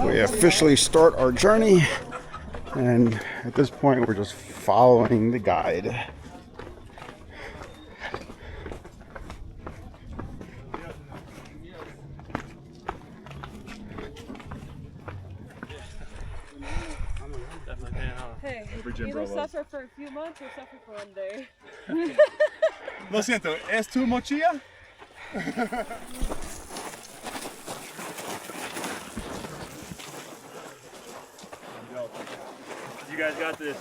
We officially start our journey, and at this point we're just following the guide. Hey, either suffer for a few months or suffer for one day. Lo siento, ¿es tu mochila? You guys got this.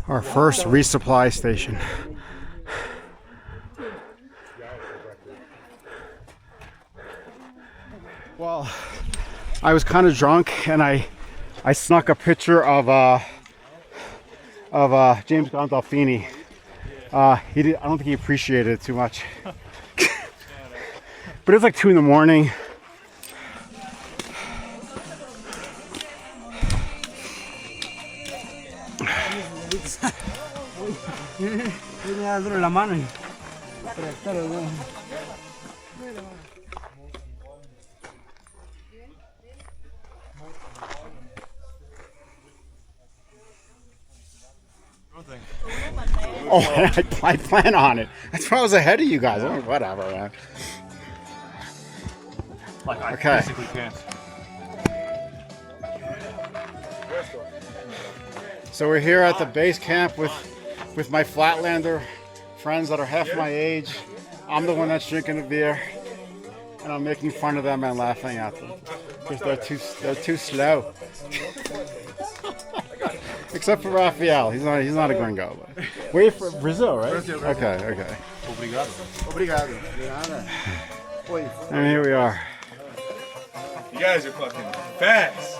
Our first resupply station. Well, I was kind of drunk, and I snuck a picture of James Gandolfini. I don't think he appreciated it too much. But it's like 2 in the morning. Oh, I plan on it. That's why I was ahead of you guys. Oh, whatever, man. Like I Okay. physically can't. So we're here at the base camp with my Flatlander friends that are half my age. I'm the one that's drinking the beer, and I'm making fun of them and laughing at them because they're too slow. Except for Raphael, he's not a gringo. But wait for Brazil, right? Brazil. Okay. Obrigado. Obrigado. And here we are. You guys are fucking fast.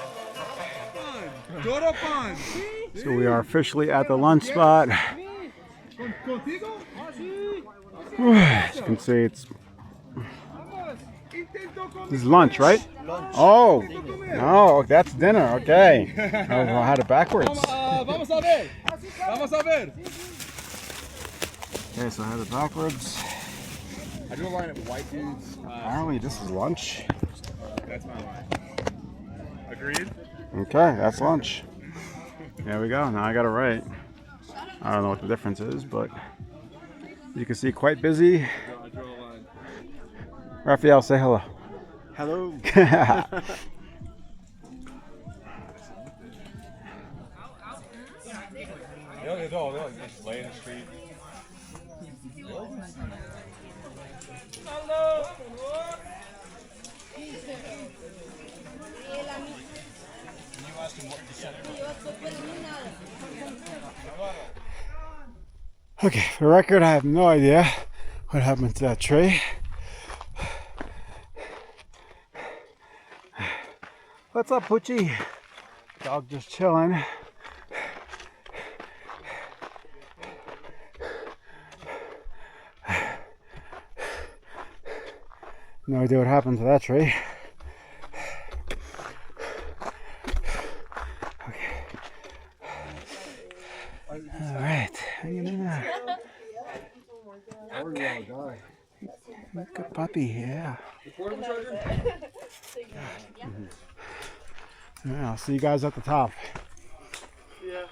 So we are officially at the lunch spot. As you can see, this is lunch, right? Oh, no, that's dinner. Okay. I had it backwards. Okay, so I had it backwards. I do a line of white dudes. Apparently, this is lunch. That's my line. Agreed? Okay, that's lunch. There we go. Now I got it right. I don't know what the difference is, but you can see quite busy. Raphael, say hello. Hello. They'll just lay in the street. Okay, for the record, I have no idea what happened to that tree. What's up, Poochie? Dog just chilling. No idea what happened to that tree. Okay. All right, hanging in there. Good puppy, yeah. Yeah, I'll see you guys at the top. Yeah.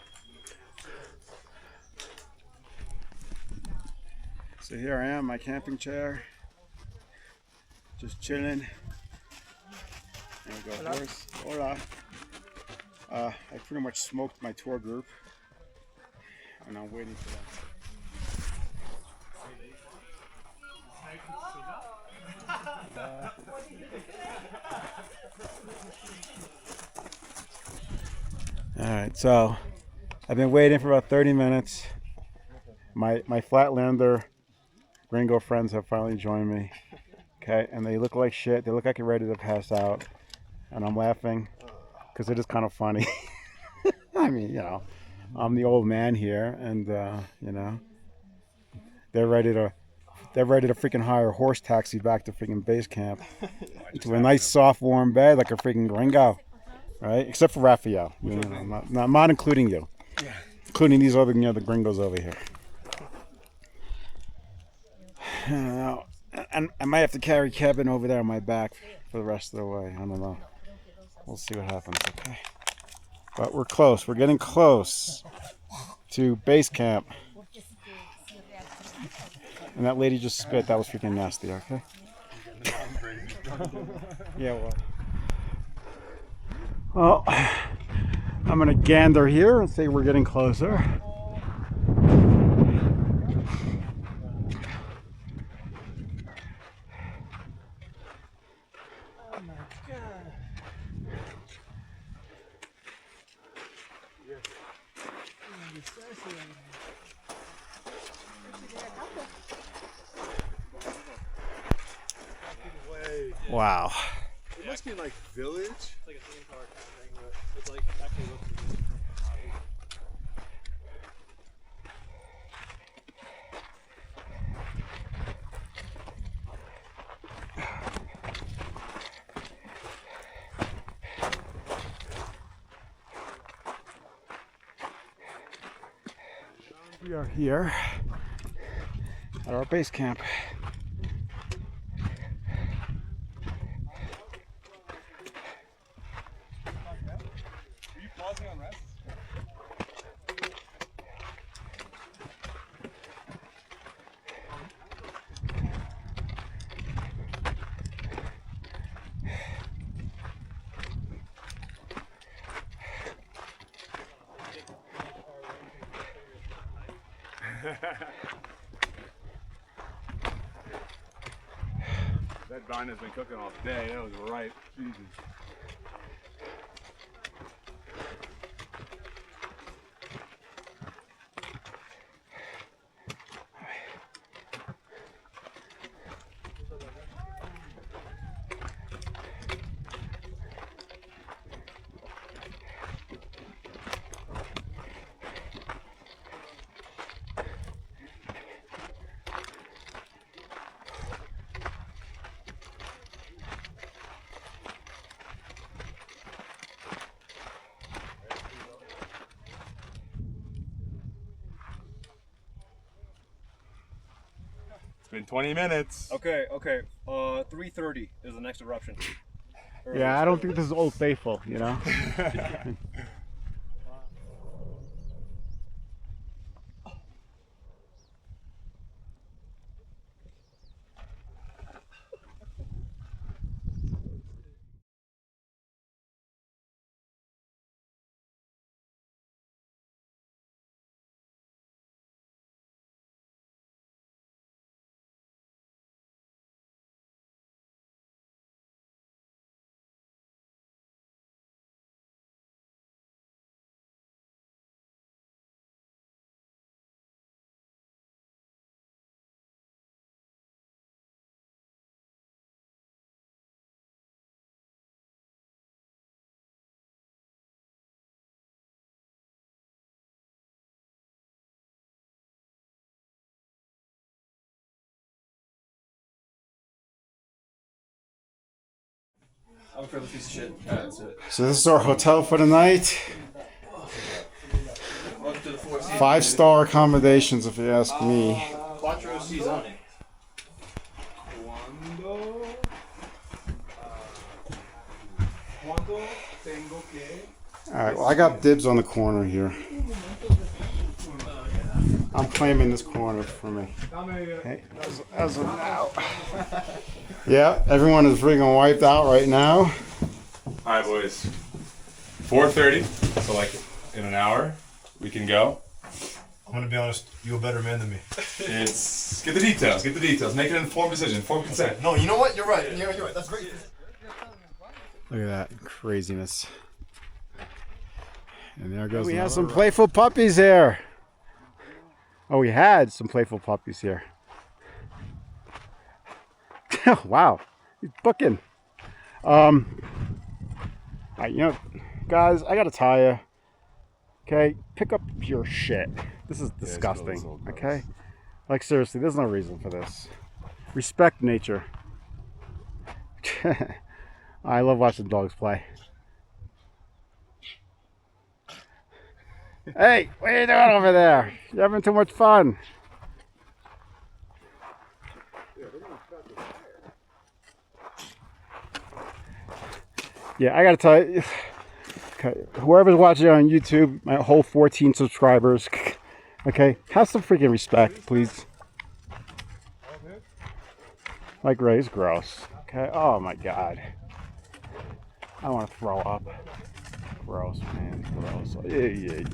So here I am, my camping chair. Just chilling. There we go, horse. Hola. I pretty much smoked my tour group, and I'm waiting for them. Alright, so I've been waiting for about 30 minutes. My Flatlander gringo friends have finally joined me. Okay, and they look like shit. They look like they're ready to pass out. And I'm laughing because it is kind of funny. I mean, you know, I'm the old man here, and you know, they're ready to freaking hire a horse taxi back to freaking base camp to a nice soft warm bed like a freaking gringo, right? Except for Raphael, you know, not including you, including these other, you know, the gringos over here. I don't know. And I might have to carry Kevin over there on my back for the rest of the way. I don't know. We'll see what happens, okay? But we're close. We're getting close to base camp. And that lady just spit. That was freaking nasty, okay? Yeah, well, I'm going to gander here and say we're getting closer. Oh my God. Wow. It must be like village. It's like a theme park kind of thing, but it's like actually looks like We are here at our base camp. Are you pausing on rest? That vine has been cooking all day. That was right. Jesus. It's been 20 minutes. Okay. 3:30 is the next eruption. Yeah, I don't think this is Old Faithful, you know? I'm for the piece of shit. That's it. So this is our hotel for the night. Welcome to the Four Seasons. 5-star accommodations, if you ask me. Quattro Seasons. All right, well, I got dibs on the corner here. I'm claiming this corner for me. Okay, as of now. Yeah, everyone is freaking wiped out right now. All right, boys. 4:30. So like in an hour, we can go. I'm gonna be honest, you're a better man than me. It's get the details. Get the details. Make an informed decision. Informed consent. No, you know what? You're right. You're right. That's great. Look at that craziness. And there goes. We have some playful puppies here. Oh, we had some playful puppies here. Wow, he's booking. All right, you know, guys, I gotta tell you. Okay, pick up your shit. This is disgusting. Okay, like seriously, there's no reason for this. Respect nature. I love watching dogs play. Hey, what are you doing over there? You're having too much fun. Yeah, I gotta tell you, okay, whoever's watching on YouTube, my whole 14 subscribers, okay, have some freaking respect, please. Like Ray's gross. Okay, oh my god. I want to throw up. Gross, man, gross. Yeah.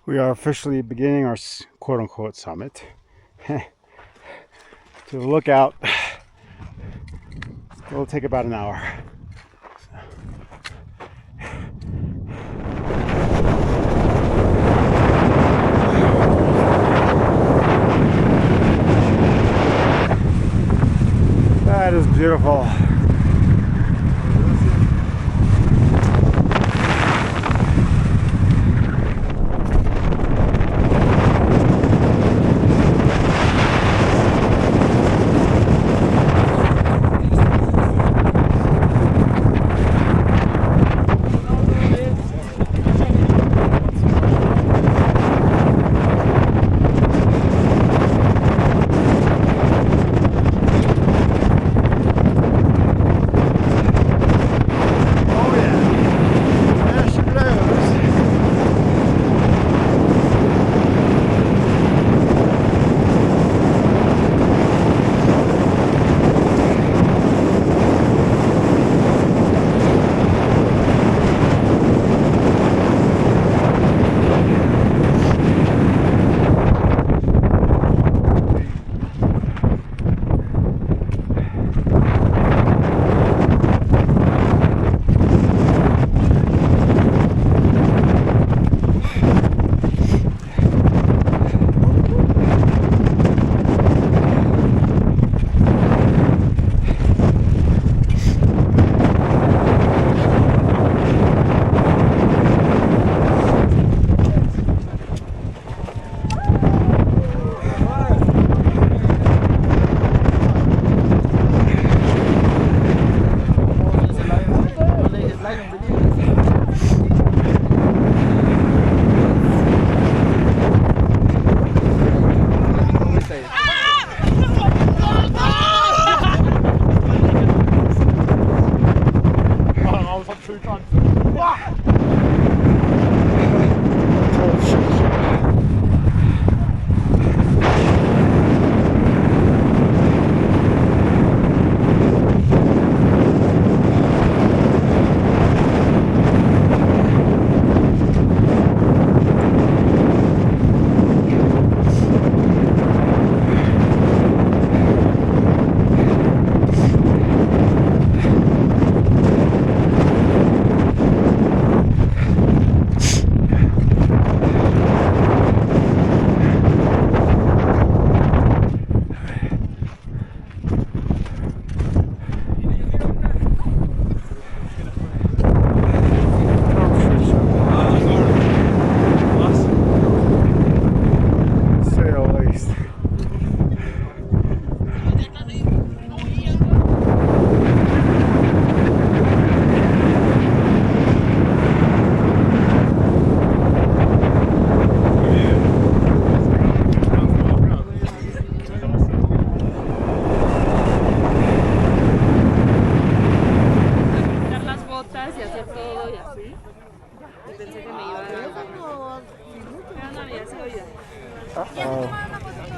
We are officially beginning our quote-unquote summit. To the lookout, it'll take about an hour. That is beautiful.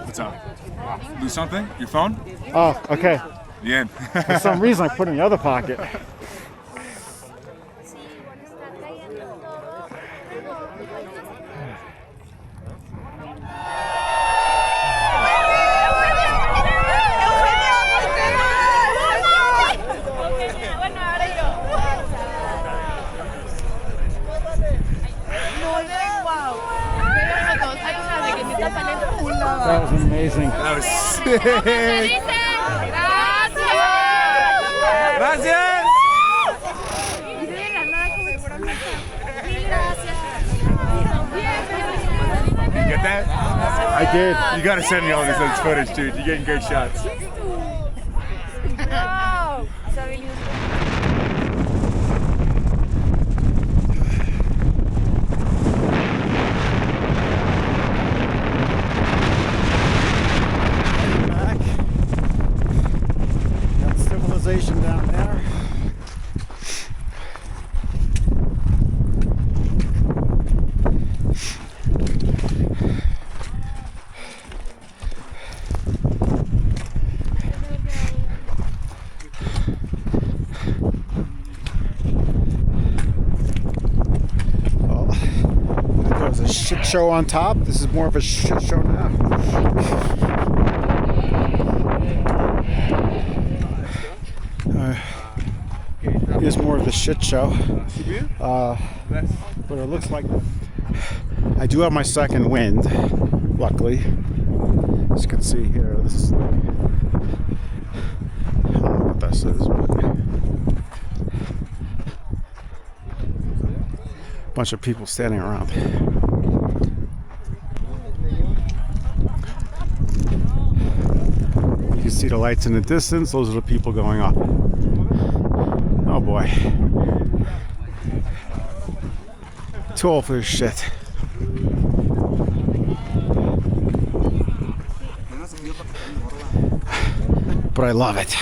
What's up? Lose something? Your phone? Oh, okay. Bien. For some reason, I put it in the other pocket. That was amazing. That was sick. Gracias. You get that? I did. You gotta send me all this footage, dude. You're getting great shots. show on top. This is more of a shit show now. Here's more of the shit show. But it looks like I do have my second wind, luckily. As you can see here, this is like, I don't know what this is, but a bunch of people standing around. You can see the lights in the distance. Those are the people going up. Oh boy. Too old for this shit. But I love it.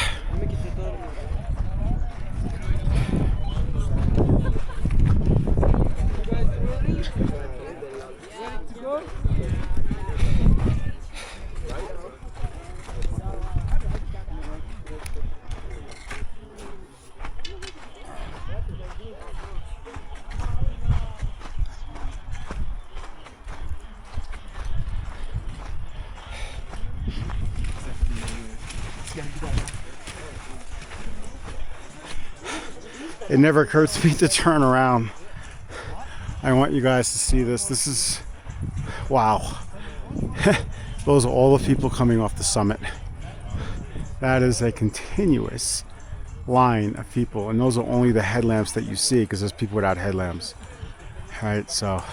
It never occurs to me to turn around. I want you guys to see this. This is, wow. Those are all the people coming off the summit. That is a continuous line of people, and those are only the headlamps that you see, because there's people without headlamps. All right, so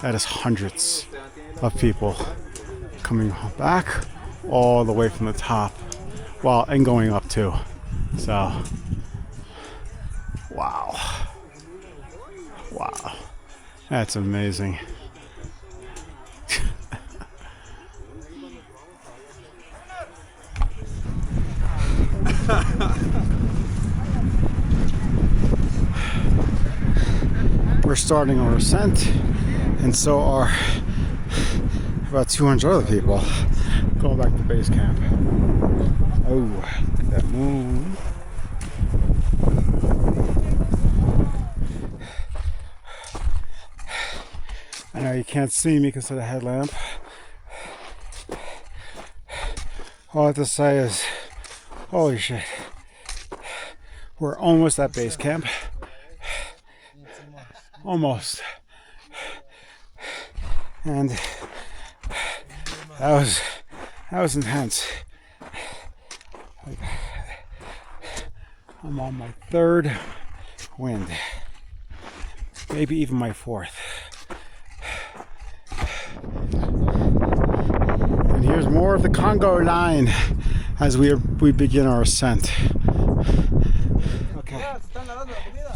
that is hundreds of people coming back all the way from the top, well, and going up too. So, wow. Wow. That's amazing. We're starting our ascent, and so are about 200 other people going back to base camp. Oh, look at that moon. I know you can't see me because of the headlamp. All I have to say is, holy shit. We're almost at base camp. Almost. And that was intense. I'm on my third wind. Maybe even my fourth. And here's more of the Congo line as we begin our ascent. Okay.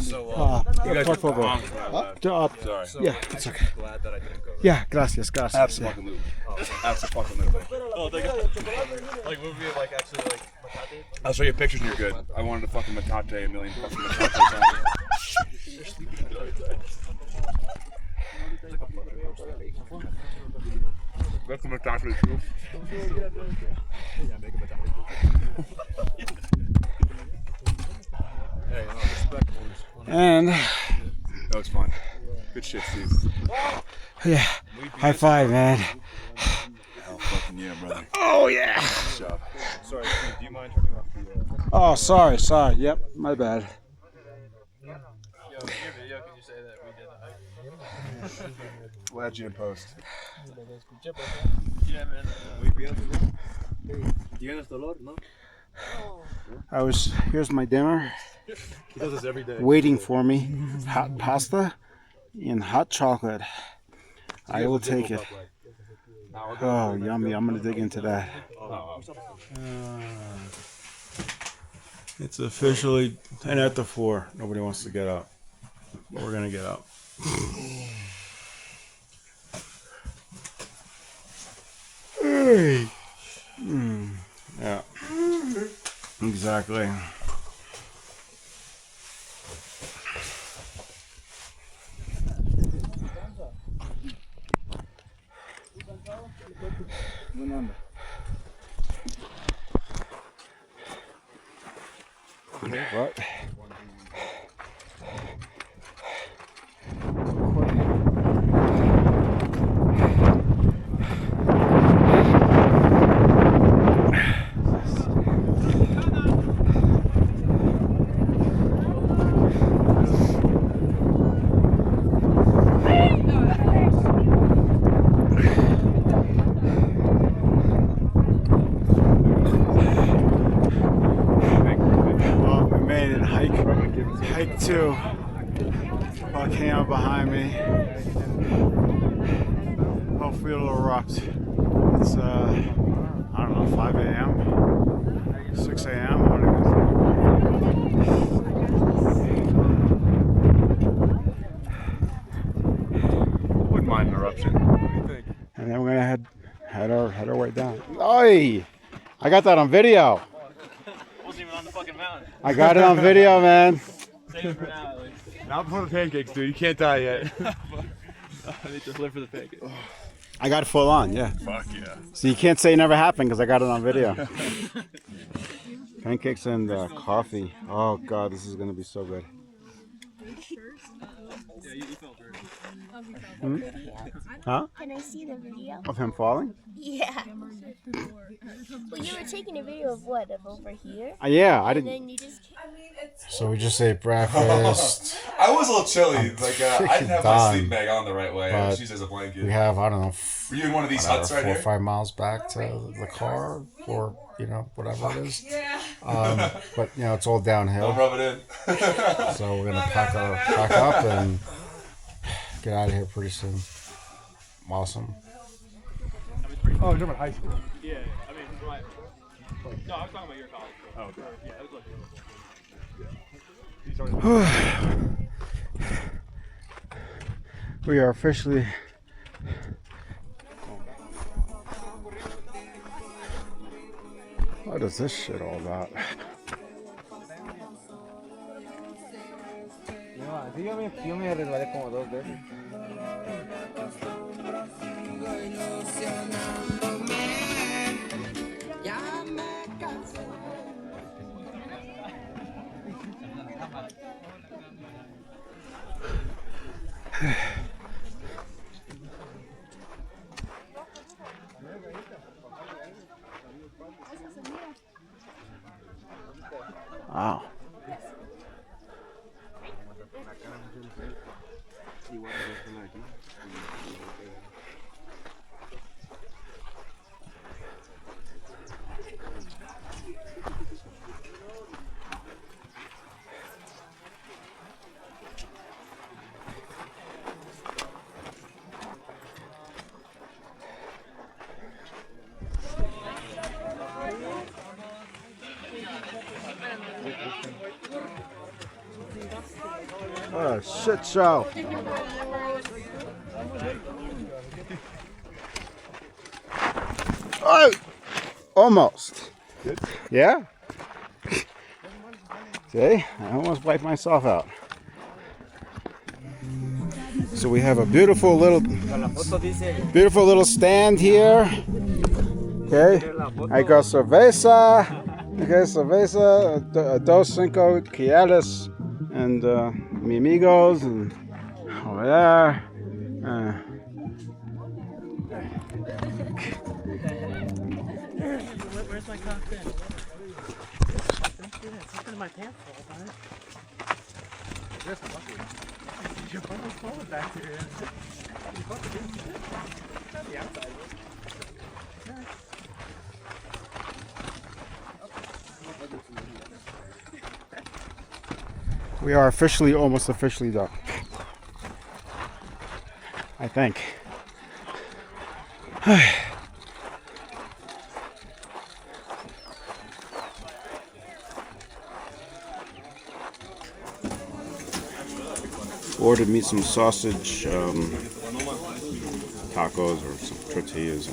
So, you guys por favor. Sorry. Yeah, it's okay. Glad that I didn't go. Yeah, gracias, gracias. Absolutely. Absolutely. Oh, like movie, like actually, like Macate. I'll show you pictures and you're good. I wanted to fucking Macate a million fucking Macate times. That's the Macate too. Yeah, make a Macate. Hey, no, respect. And That was fun. Good shit, Steve. yeah, high five, man. Hell fucking yeah, brother. Oh yeah. Good job. Sorry, Steve, do you mind turning off the? Oh, sorry. Yep, my bad. Yo, in your video, can you say that we did the Glad you in post. Yeah, man. Here's my dinner. He does this every day. Waiting for me. Hot pasta and hot chocolate. I will take it. Oh, yummy. I'm going to dig into that. It's officially 10 after 4. Nobody wants to get up. But we're going to get up. Yeah. Exactly. What? and hike to volcano behind me. Hopefully it'll erupt. It's I don't know, 5 a.m., 6 a.m. Wouldn't mind an eruption. What do you think? And then we're gonna head our way down. Oi! I got that on video. Wasn't even on the fucking mountain. I got it on video, man. Save it for now, at least. Not before the pancakes, dude. You can't die yet. I need to live for the pancakes. I got it full on, yeah. Fuck yeah. So you can't say it never happened because I got it on video. Pancakes and coffee. Oh god, this is gonna be so good. Yeah, you fell first. Hmm? Huh? Can I see the video? Of him falling? Yeah. Well, you were taking a video of what? Of over here? Yeah, I And didn't. then you just So we just ate breakfast. I was a little chilly. I didn't have my done, sleep bag on the right way. I but just used it as a blanket. We have, I don't know, Were you in one of these huts right 4 or here? 5 miles back to the car, or whatever it is. But it's all Don't downhill. rub it in. So we're gonna pack up and get out of here pretty soon. Awesome. Oh, you're talking about high school. Yeah, I mean, right. No, I was talking about your college. Oh, okay. Yeah, it was We are officially what is this shit all about? Yo me resbalé como 2 veces. Wow. What a shit show. Oh, almost. Good. Yeah. See, I almost wiped myself out. So we have a beautiful little stand here. Okay, I got cerveza. Okay, cerveza, dos cinco quiales, and mi amigos, and over there. Where's my cockpit? It's in my pants all the time. There's the bucket. You're fucking falling back here. You fucking didn't. Not the outside. We are almost officially done. I think. Ordered me some sausage tacos or some tortillas.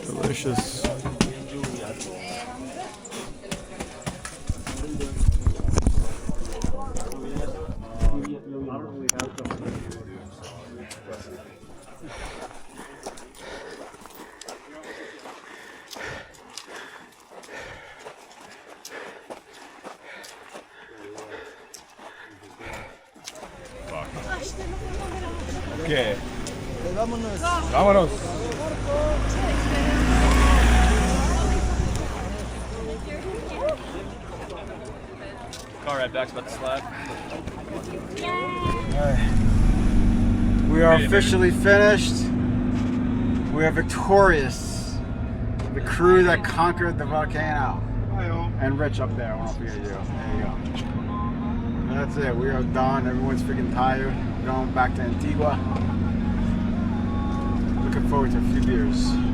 Delicious. Okay. Vámonos. Car ride back's about to slide. We are officially finished. We are victorious. The crew that conquered the volcano. And Rich up there. I won't forget you. There you go. That's it. We are done. Everyone's freaking tired. We're going back to Antigua. Looking forward to a few beers.